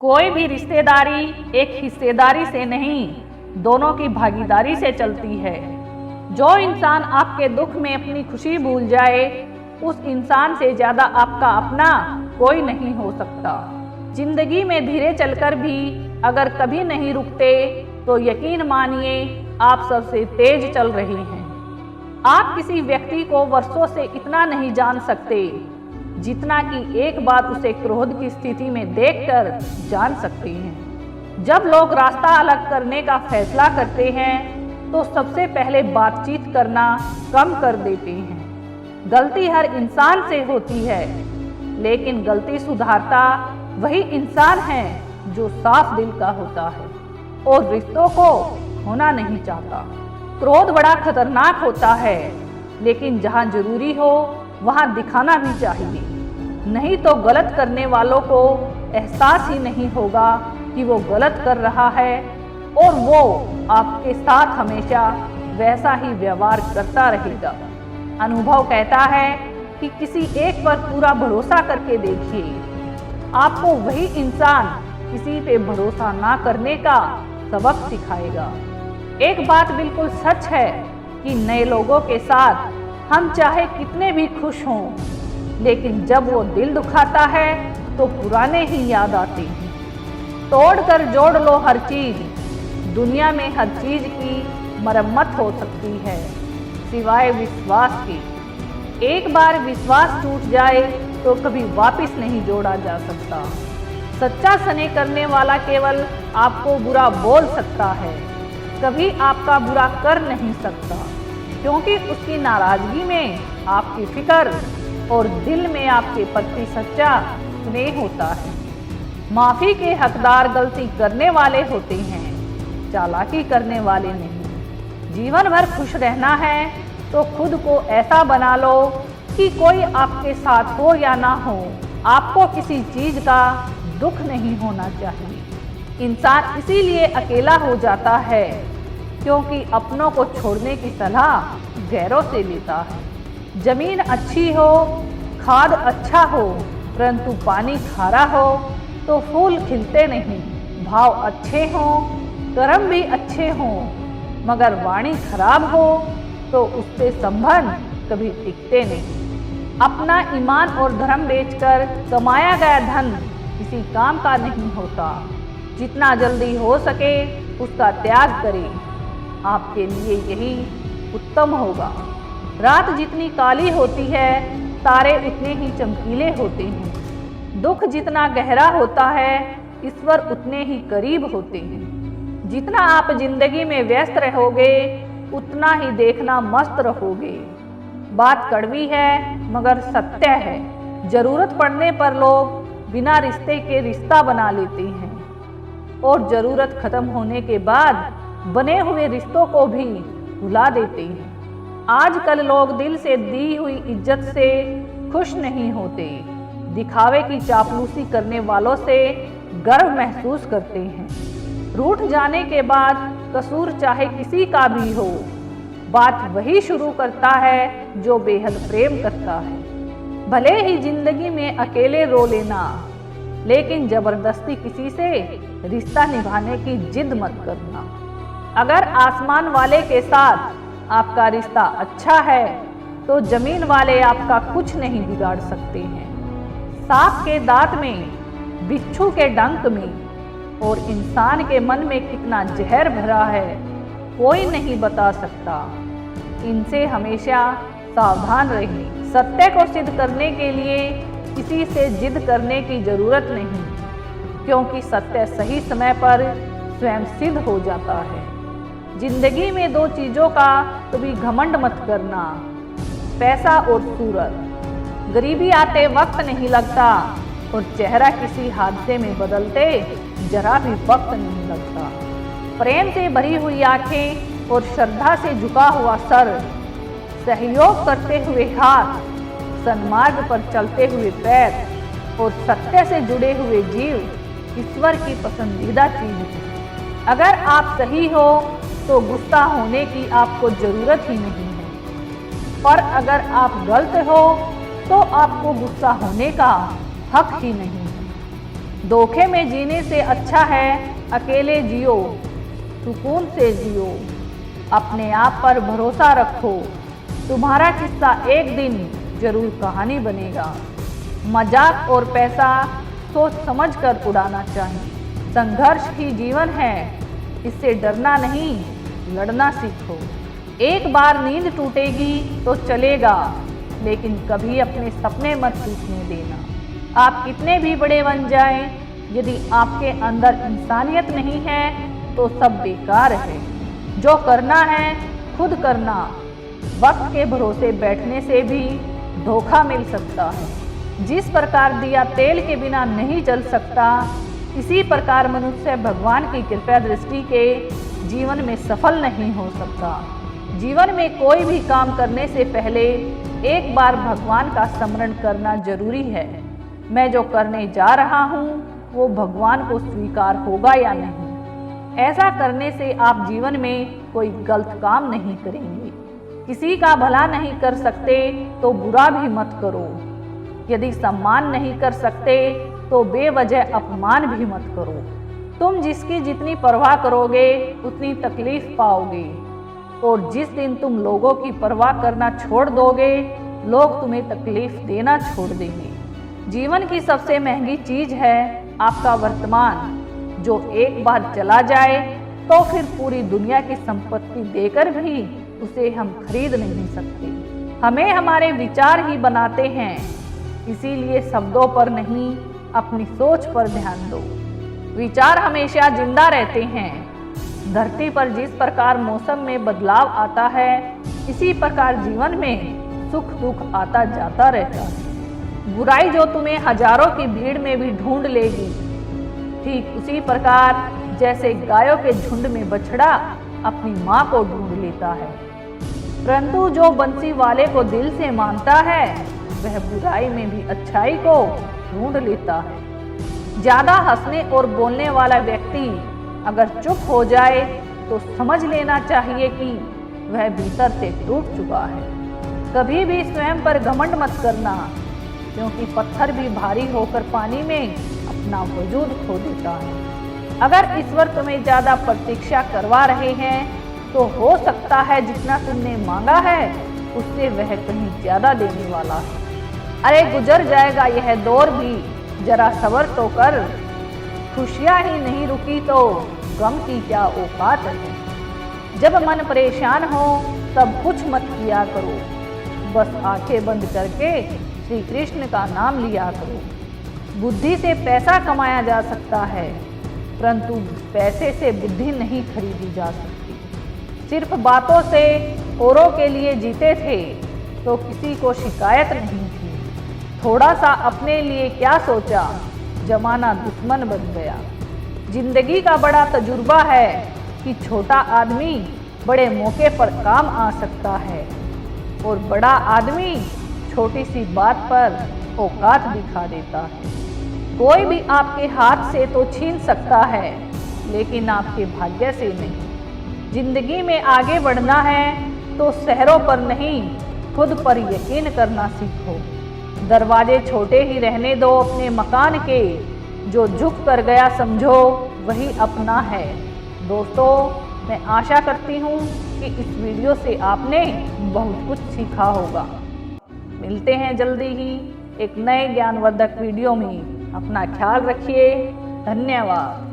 कोई भी रिश्तेदारी एक हिस्सेदारी से नहीं, दोनों की भागीदारी से चलती है। जो इंसान आपके दुख में अपनी खुशी भूल जाए, उस इंसान से ज्यादा आपका अपना कोई नहीं हो सकता। जिंदगी में धीरे चलकर भी अगर कभी नहीं रुकते, तो यकीन मानिए आप सबसे तेज चल रहे हैं। आप किसी व्यक्ति को वर्षों से इतना नहीं जान सकते, जितना कि एक बार उसे क्रोध की स्थिति में देखकर जान सकते हैं। जब लोग रास्ता अलग करने का फैसला करते हैं, तो सबसे पहले बातचीत करना कम कर देते हैं। गलती हर इंसान से होती है, लेकिन गलती सुधारता वही इंसान है जो साफ दिल का होता है और रिश्तों को होना नहीं चाहता। क्रोध बड़ा खतरनाक होता है, लेकिन जहाँ जरूरी हो वहाँ दिखाना भी चाहिए, नहीं तो गलत करने वालों को एहसास ही नहीं होगा कि वो गलत कर रहा है और वो आपके साथ हमेशा वैसा ही व्यवहार करता रहेगा। अनुभव कहता है कि किसी एक पर पूरा भरोसा करके देखिए, आपको वही इंसान किसी पे भरोसा ना करने का सबक सिखाएगा। एक बात बिल्कुल सच है कि नए लोगों के साथ हम चाहे कितने भी खुश हों, लेकिन जब वो दिल दुखाता है तो पुराने ही याद आते हैं। तोड़ कर जोड़ लो हर चीज, दुनिया में हर चीज की मरम्मत हो सकती है सिवाय विश्वास के। एक बार विश्वास टूट जाए तो कभी वापस नहीं जोड़ा जा सकता। सच्चा स्नेह करने वाला केवल आपको बुरा बोल सकता है, कभी आपका बुरा कर नहीं सकता, क्योंकि उसकी नाराजगी में आपकी फिक्र और दिल में आपके प्रति सच्चा स्नेह होता है। माफी के हकदार गलती करने वाले होते हैं, चालाकी करने वाले नहीं। जीवन भर खुश रहना है तो खुद को ऐसा बना लो कि कोई आपके साथ हो या ना हो, आपको किसी चीज का दुख नहीं होना चाहिए। इंसान इसीलिए अकेला हो जाता है क्योंकि अपनों को छोड़ने की सलाह गैरों से लेता है। जमीन अच्छी हो, खाद अच्छा हो, परंतु पानी खारा हो तो फूल खिलते नहीं। भाव अच्छे हों, कर्म भी अच्छे हों, मगर वाणी खराब हो तो उससे संबंध कभी टिकते नहीं। अपना ईमान और धर्म बेचकर कमाया गया धन किसी काम का नहीं होता। जितना जल्दी हो सके उसका त्याग करें, आपके लिए यही उत्तम होगा। रात जितनी काली होती है, तारे उतने ही चमकीले होते हैं। दुख जितना गहरा होता है, ईश्वर उतने ही करीब होते हैं। जितना आप जिंदगी में व्यस्त रहोगे, उतना ही देखना मस्त रहोगे। बात कड़वी है मगर सत्य है। जरूरत पड़ने पर लोग बिना रिश्ते के रिश्ता बना लेते हैं और जरूरत खत्म होने के बाद बने हुए रिश्तों को भी भुला देते हैं। आजकल लोग दिल से दी हुई इज्जत से खुश नहीं होते, दिखावे की चापलूसी करने वालों से गर्व महसूस करते हैं। रूठ जाने के बाद कसूर चाहे किसी का भी हो, बात वही शुरू करता है जो बेहद प्रेम करता है। भले ही जिंदगी में अकेले रो लेना, लेकिन जबरदस्ती किसी से रिश्ता निभाने की जिद मत करना। अगर आसमान वाले के साथ आपका रिश्ता अच्छा है, तो जमीन वाले आपका कुछ नहीं बिगाड़ सकते हैं। सांप के दांत में, बिच्छू के डंक में और इंसान के मन में कितना जहर भरा है, कोई नहीं बता सकता। इनसे हमेशा सावधान रहें। सत्य को सिद्ध करने के लिए किसी से जिद करने की जरूरत नहीं, क्योंकि सत्य सही समय पर स्वयं सिद्ध हो जाता है। जिंदगी में दो चीजों का कभी घमंड मत करना, पैसा और सूरत। गरीबी आते वक्त नहीं लगता और चेहरा किसी हादसे में बदलते जरा भी वक्त नहीं लगता। प्रेम से भरी हुई आंखें और श्रद्धा से झुका हुआ सर, सहयोग करते हुए हाथ, सन्मार्ग पर चलते हुए पैर और सत्य से जुड़े हुए जीव ईश्वर की पसंदीदा चीज है। अगर आप सही हो तो गुस्सा होने की आपको जरूरत ही नहीं है, और अगर आप गलत हो तो आपको गुस्सा होने का हक ही नहीं है। धोखे में जीने से अच्छा है अकेले जियो, सुकून से जियो। अपने आप पर भरोसा रखो, तुम्हारा किस्सा एक दिन जरूर कहानी बनेगा। मजाक और पैसा सोच समझ कर उड़ाना चाहिए। संघर्ष ही जीवन है, इससे डरना नहीं, लड़ना सीखो। एक बार नींद टूटेगी तो चलेगा, लेकिन कभी अपने सपने मत टूटने देना। आप कितने भी बड़े बन जाएं, यदि आपके अंदर इंसानियत नहीं है तो सब बेकार है। जो करना है खुद करना। वक्त के भरोसे बैठने से भी धोखा मिल सकता है। जिस प्रकार दिया तेल के बिना नहीं जल सकता, इसी प्रकार मनुष्य भगवान की कृपा दृष्टि के जीवन में सफल नहीं हो सकता। जीवन में कोई भी काम करने से पहले एक बार भगवान का स्मरण करना जरूरी है। मैं जो करने जा रहा हूँ वो भगवान को स्वीकार होगा या नहीं। ऐसा करने से आप जीवन में कोई गलत काम नहीं करेंगे। किसी का भला नहीं कर सकते तो बुरा भी मत करो। यदि सम्मान नहीं कर सकते तो बेवजह अपमान भी मत करो। तुम जिसकी जितनी परवाह करोगे उतनी तकलीफ पाओगे, और जिस दिन तुम लोगों की परवाह करना छोड़ दोगे, लोग तुम्हें तकलीफ देना छोड़ देंगे। जीवन की सबसे महंगी चीज है आपका वर्तमान, जो एक बार चला जाए तो फिर पूरी दुनिया की संपत्ति देकर भी उसे हम खरीद नहीं सकते। हमें हमारे विचार ही बनाते हैं, इसीलिए शब्दों पर नहीं अपनी सोच पर ध्यान दो। विचार हमेशा जिंदा रहते हैं। धरती पर जिस प्रकार मौसम में बदलाव आता है, इसी प्रकार जीवन में सुख दुख आता जाता रहता है। बुराई जो तुम्हें हजारों की भीड़ में भी ढूंढ लेगी, ठीक उसी प्रकार जैसे गायों के झुंड में बछड़ा अपनी माँ को ढूंढ लेता है। परंतु जो बंसी वाले को दिल से मानता है, वह बुराई में भी अच्छाई को ढूंढ लेता है। ज्यादा हंसने और बोलने वाला व्यक्ति अगर चुप हो जाए तो समझ लेना चाहिए कि वह भीतर से टूट चुका है। कभी भी स्वयं पर घमंड मत करना, क्योंकि पत्थर भी भारी होकर पानी में अपना वजूद खो देता है। अगर ईश्वर तुम्हें ज्यादा प्रतीक्षा करवा रहे हैं तो हो सकता है जितना तुमने मांगा है उससे वह कहीं ज्यादा देने वाला है। अरे गुजर जाएगा यह दौर भी, जरा सब्र तो कर। खुशियाँ ही नहीं रुकी तो गम की क्या औकात है। जब मन परेशान हो तब कुछ मत किया करो, बस आंखें बंद करके श्री कृष्ण का नाम लिया करो। बुद्धि से पैसा कमाया जा सकता है, परंतु पैसे से बुद्धि नहीं खरीदी जा सकती। सिर्फ बातों से औरों के लिए जीते थे तो किसी को शिकायत नहीं थी। थोड़ा सा अपने लिए क्या सोचा, जमाना दुश्मन बन गया। जिंदगी का बड़ा तजुर्बा है कि छोटा आदमी बड़े मौके पर काम आ सकता है और बड़ा आदमी छोटी सी बात पर औकात दिखा देता है। कोई भी आपके हाथ से तो छीन सकता है, लेकिन आपके भाग्य से नहीं। जिंदगी में आगे बढ़ना है तो शहरों पर नहीं, खुद पर यकीन करना सीखो। दरवाजे छोटे ही रहने दो अपने मकान के, जो झुक कर गया समझो वही अपना है। दोस्तों, मैं आशा करती हूँ कि इस वीडियो से आपने बहुत कुछ सीखा होगा। मिलते हैं जल्दी ही एक नए ज्ञानवर्धक वीडियो में। अपना ख्याल रखिए। धन्यवाद।